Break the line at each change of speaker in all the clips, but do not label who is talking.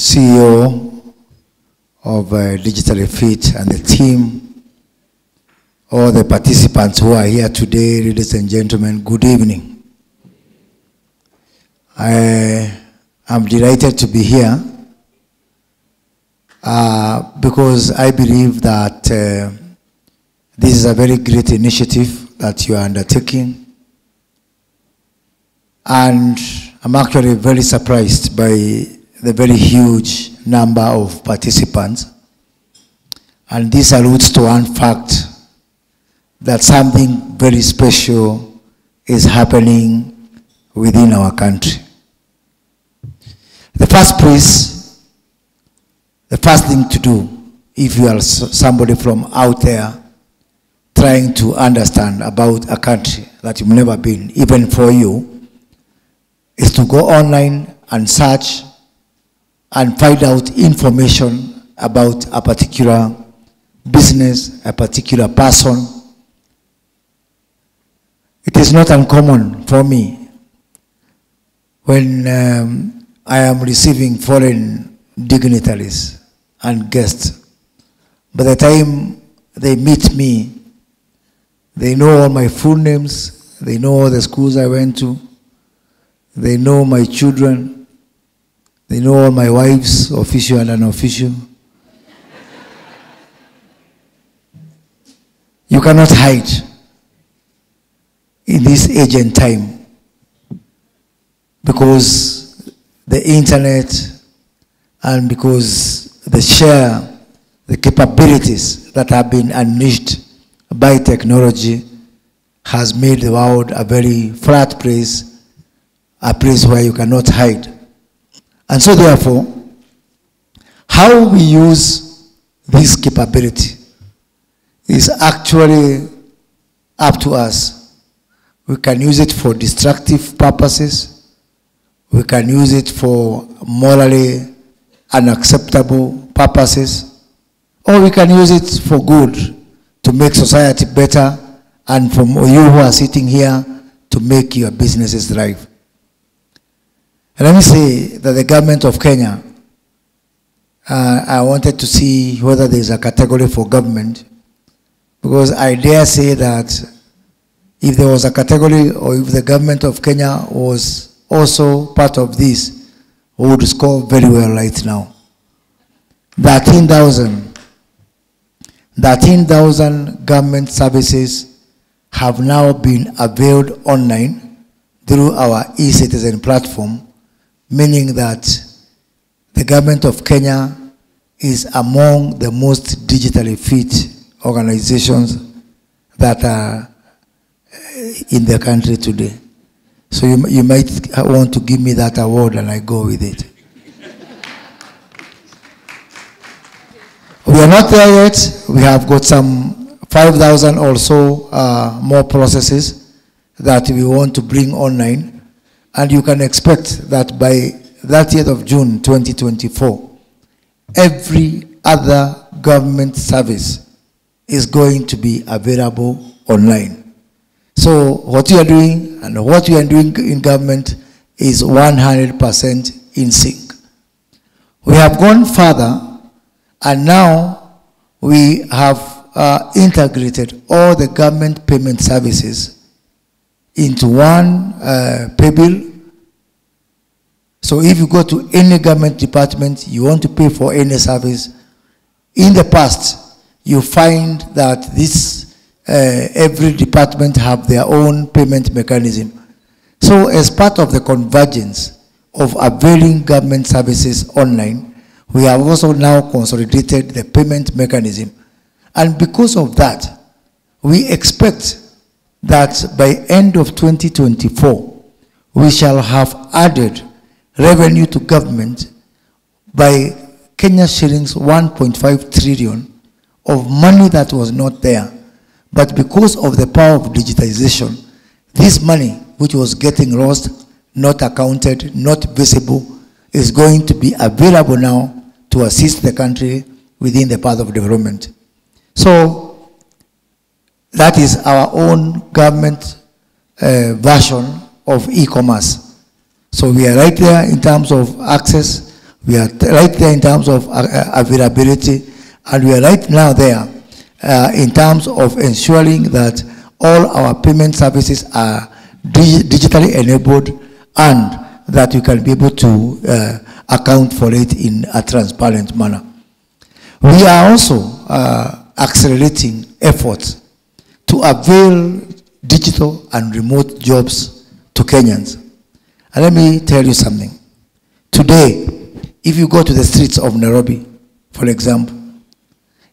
CEO of Digitally Fit and the team, all the participants who are here today, ladies and gentlemen, good evening. I am delighted to be here because I believe that this is a very great initiative that you are undertaking. And I'm actually very surprised by the very huge number of participants. And this alludes to one fact, that something very special is happening within our country. The first place, the first thing to do, if you are somebody from out there trying to understand about a country that you've never been, even for you, is to go online and search and find out information about a particular business, a particular person. It is not uncommon for me when I am receiving foreign dignitaries and guests. By the time they meet me, they know all my full names, they know all the schools I went to, they know my children, they know all my wives, official and unofficial. You cannot hide in this age and time because the internet and because the capabilities that have been unleashed by technology has made the world a very flat place, a place where you cannot hide. And so therefore, how we use this capability is actually up to us. We can use it for destructive purposes. We can use it for morally unacceptable purposes. Or we can use it for good, to make society better, and for you who are sitting here, to make your businesses thrive. And let me say that the government of Kenya, I wanted to see whether there is a category for government, because I dare say that if there was a category, or if the government of Kenya was also part of this, we would score very well right now. 13,000 government services have now been availed online through our e-citizen platform, meaning that the government of Kenya is among the most digitally fit organizations that are in the country today. So you might want to give me that award and I go with it. We are not there yet. We have got some 5,000 or so more processes that we want to bring online. And you can expect that by 30th of June 2024, every other government service is going to be available online. So what you are doing and what we are doing in government is 100% in sync. We have gone further, and now we have integrated all the government payment services into one pay bill. So if you go to any government department, you want to pay for any service, in the past, you find that every department have their own payment mechanism. So as part of the convergence of availing government services online, we have also now consolidated the payment mechanism. And because of that, we expect that by end of 2024, we shall have added revenue to government by Kenya shillings 1.5 trillion of money that was not there. But because of the power of digitization, this money, which was getting lost, not accounted, not visible, is going to be available now to assist the country within the path of development. So that is our own government version of e-commerce. So we are right there in terms of access. We are right there in terms of availability, and we are right now there in terms of ensuring that all our payment services are digitally enabled and that we can be able to account for it in a transparent manner. We are also accelerating efforts to avail digital and remote jobs to Kenyans. And let me tell you something. Today, if you go to the streets of Nairobi, for example,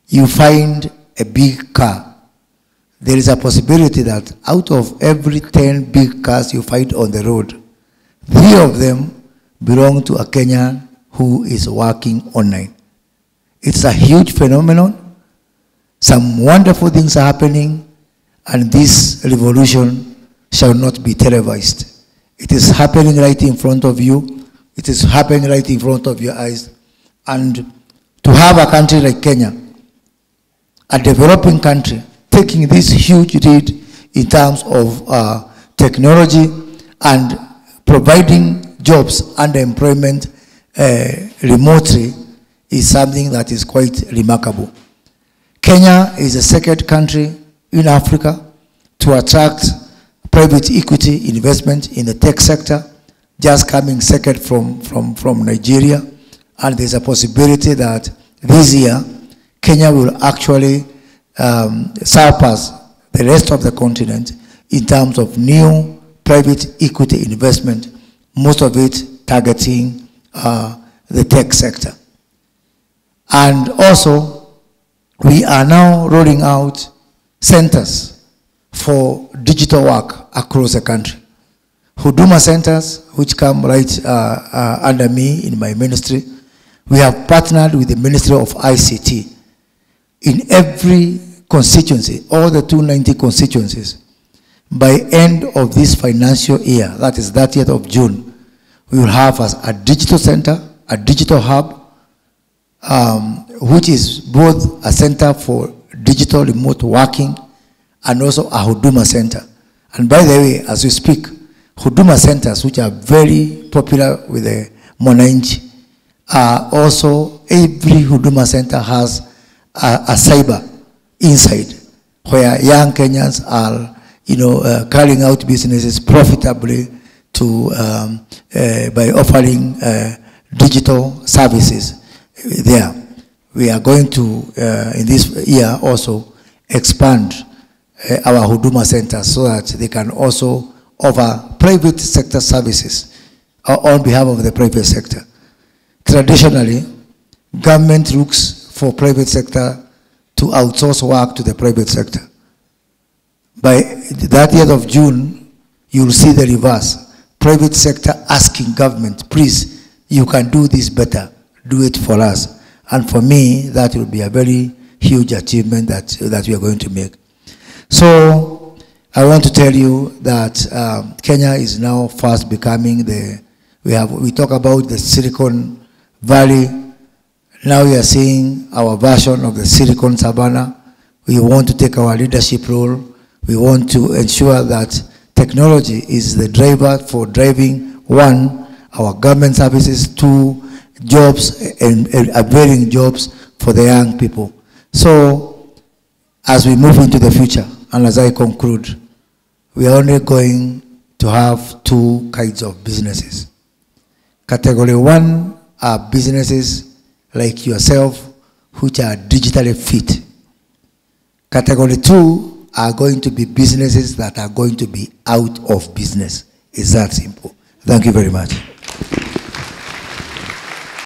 you find a big car. There is a possibility that out of every 10 big cars you find on the road, 3 of them belong to a Kenyan who is working online. It's a huge phenomenon. Some wonderful things are happening, and this revolution shall not be televised. It is happening right in front of you. It is happening right in front of your eyes. And to have a country like Kenya, a developing country, taking this huge lead in terms of technology and providing jobs and employment remotely is something that is quite remarkable. Kenya is the second country in Africa to attract private equity investment in the tech sector, just coming second from Nigeria. And there's a possibility that this year, Kenya will actually surpass the rest of the continent in terms of new private equity investment, most of it targeting the tech sector. And also, we are now rolling out centers for digital work across the country. Huduma centers, which come right under me in my ministry. We have partnered with the Ministry of ICT. In every constituency, all the 290 constituencies, by end of this financial year, that is 30th of June, we will have a digital center, a digital hub, which is both a center for digital remote working and also a Huduma center. And by the way, as we speak, Huduma centers, which are very popular with the Mwananchi, also every Huduma center has a cyber inside, where young Kenyans are, carrying out businesses profitably by offering digital services there. We are going to, in this year also, expand our Huduma centers so that they can also offer private sector services on behalf of the private sector. Traditionally, government looks for private sector to outsource work to the private sector. By the 30th of June, you will see the reverse. Private sector asking government, please, you can do this better, do it for us. And for me, that will be a very huge achievement that we are going to make. So I want to tell you that Kenya is now fast becoming we talk about the Silicon Valley. Now we are seeing our version of the Silicon Savannah. We want to take our leadership role. We want to ensure that technology is the driver for driving, one, our government services, two, jobs and availing jobs for the young people. So as we move into the future, and as I conclude, we are only going to have 2 kinds of businesses. Category 1 are businesses like yourself, which are digitally fit. Category 2 are going to be businesses that are going to be out of business. It's that simple. Thank you very much.